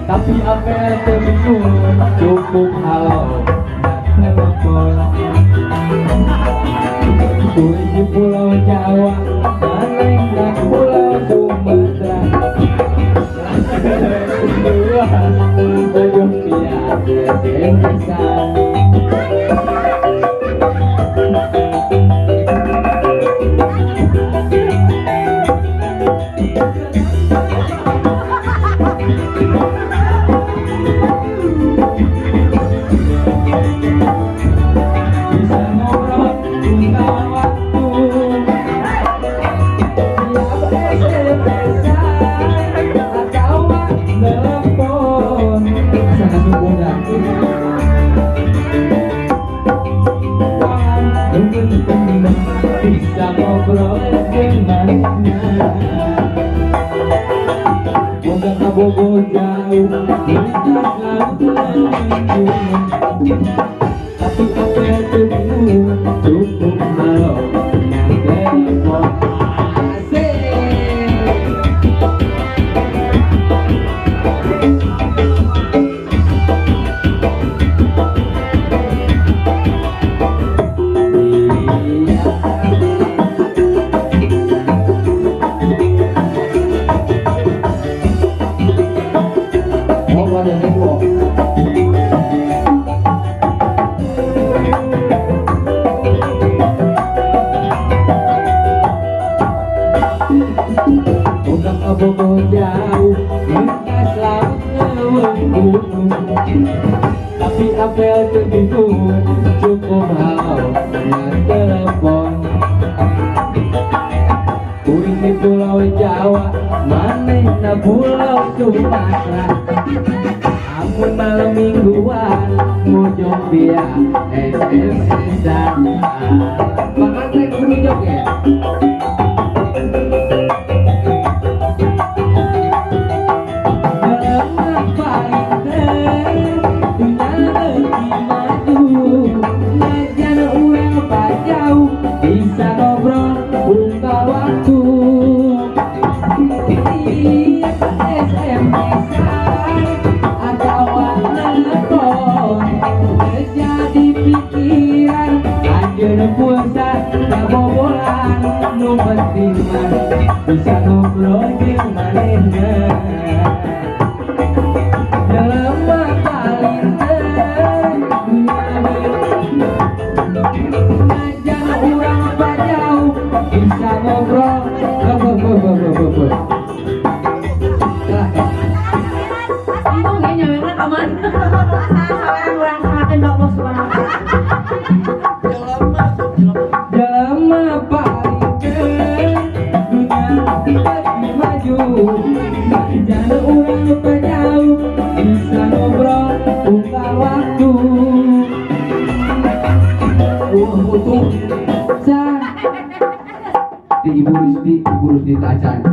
Tapi apa yang terbingung cukup halau dan telepon. Kue di Pulau Jawa dan lain Pulau Sumatera. Dua bodoh biasa SMS-an. Bisa ngobrol dengannya. Moga kabogo jauh lintas laut lengkung. Tapi apa yang terbingung cukup halo dan telepon. Bobo jauh lintas laut lengkung. Tapi apel terbingung cukup halau dengan telepon. Kuing di Pulau Jawa manehna Pulau Sumatera. Amun malam mingguan ngujung via SMS-an. Bakal teh kudu joget. Bisa ngobrol buka waktu. SMS-an atau telepon terjadi pikiran. Anjeun pulsa kabobolan nu penting mah bisa ngobrol jeung manehna. Jelema paling teu ngajan urang pajauh bisa ngobrol. Bingung ya nyawena kaman. Saweran urang sangakeun Allah Subhanahu wa taala. Jelema paling teu dunya lagi maju. Ngajan urang pajauh bisa ngobrol buka waktu. Di Ibu Rusdi tacan,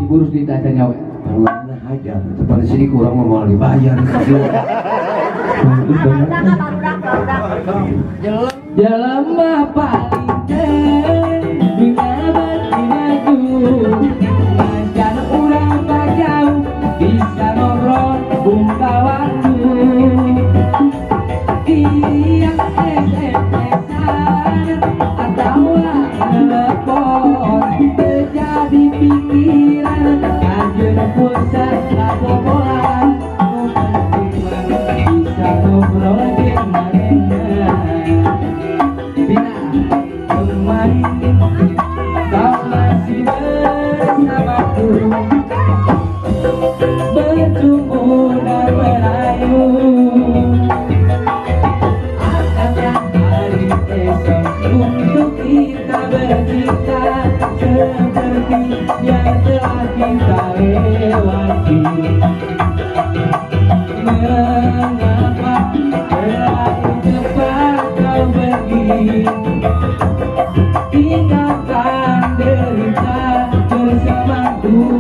Ibu Rusdi tacan nyawa. Mana aja, depan sini kurang mau dibayar. Jelema paling teu dina bati maju. Ngajan urang pajauh bisa ngobrol buka waktu. Tiap SMS-an atau telepon terjadi pikiran. Anjeun pulsa kabobolan nu penting mah bisa ngobrol jeung manehna. Bina teman yang telah kita lewati. Mengapa terlalu cepat kau pergi, tinggalkan derita bersamaku.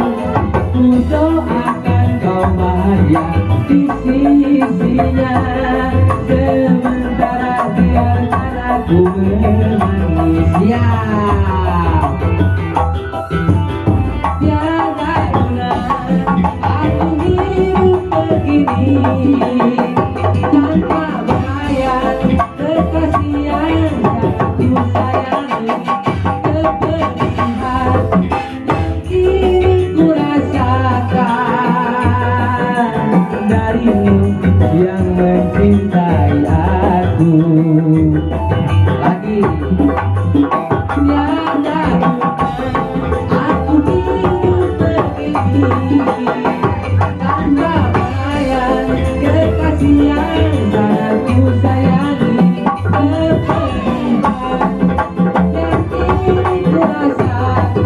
Ku doakan kau bahagia di sisinya, sementara biarkan aku menangis. Ya, tiada guna aku hidup begini tanpa bayar kekasih yang aku sayangi. Kepedihan yang kini ku rasakan darimu yang mencintai aku. Lagi tiada aku hidup begini tanpa bayar kekasih yang sangat ku sayangi. Kepedihan yang kini ku rasakan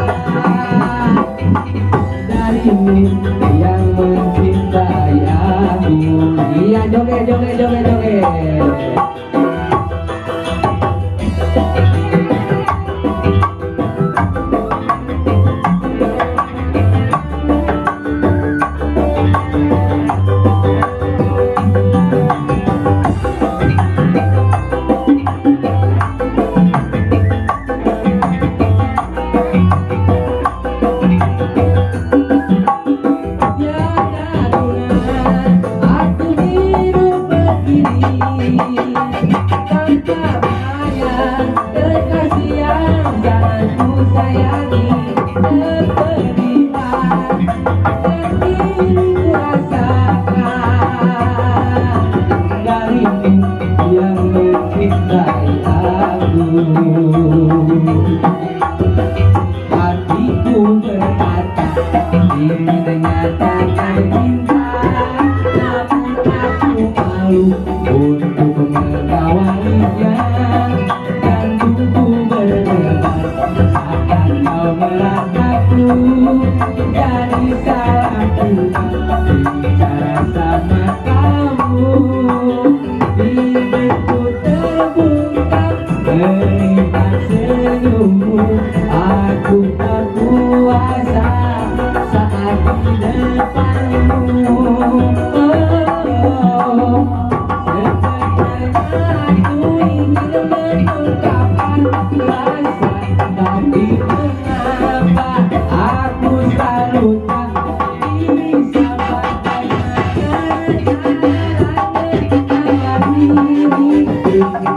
darimu yang mencintai aku. Iya, joget, joget, joget, joget. Hatiku berkata ingin menyatakan cinta, namun aku malu untuk mengawalinya. Jantungku berdebar saat kau merataku, jadi salahku bicara sama kamu. Bibirku terbungkam melihat senyummu, aku tak kuasa saat di depanmu. Sebenarnya aku ingin mengungkapkan rasa, tapi mengapa aku selalu tak bisa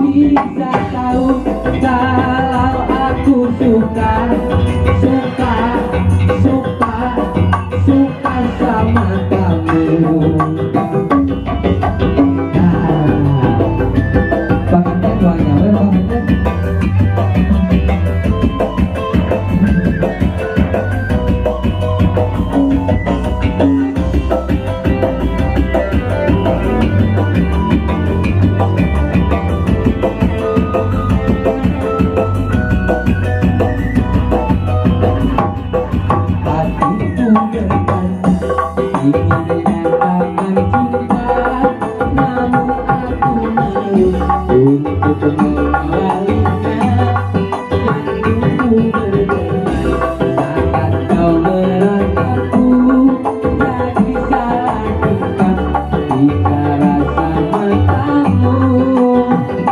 bisa tahu kalau aku suka sama kamu. Banget doanya, banget. Untuk mengawalinya, jantungku berdebar saat kau merataku, jadi salahkah bicara sama kamu.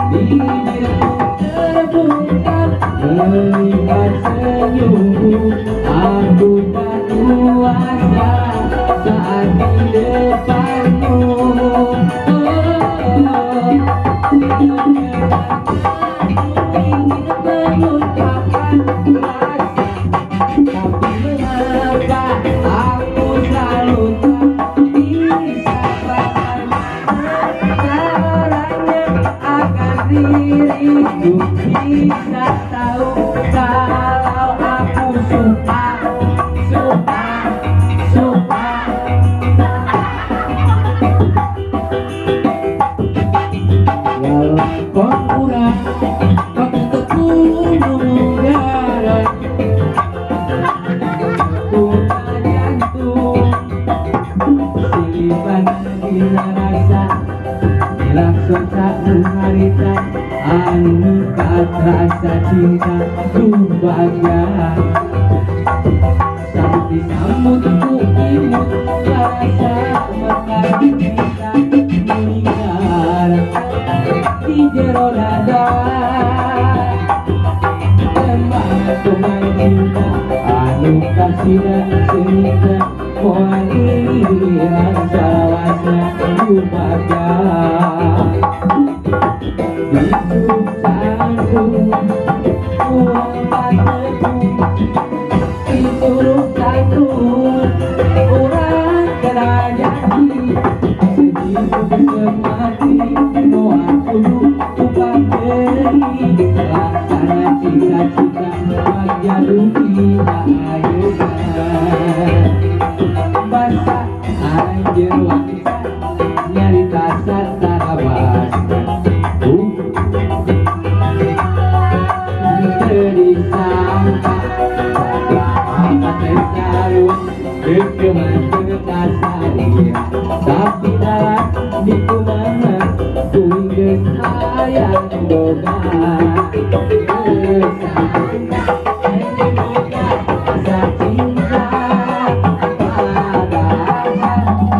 Bibirku terbungkam melihat senyummu, aku tak kuasa saat di depanmu. Diriku bisa tahu kalau aku suka walaupun kurang kau tetap menunggu. suatu harita anu rasa cinta bahagia sampai sambut ku imut rasa maka kita meninggal di jero dada teman cinta anu kasihna cerita moal iliran salawasna bahagia hidup sanggup uang pateku disuruh satu orang kerajaan sehidup semati moal kudu upah beri laksana cita-cita bahagia dunia ayeuna basa anjir wanita nyarita satara basa disangka apa tersalun kekeman kekasarian tapi dalam di kumana kuingin sayang boga kesangka rasa cinta padahal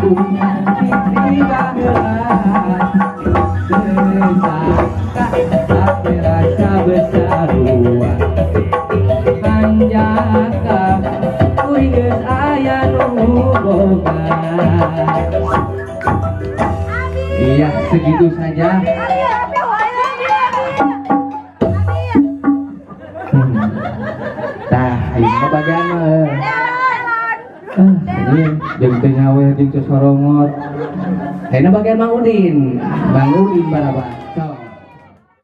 kuingin fitri bangelan kesangka tapi rasa besar panjaka kuingin ayah boga. Iya segitu saja. Tah ini bagian ini jeung teu nyawer jeung teu sorongot. Ayeuna bagian Mang Udin. Bang Udin barabar.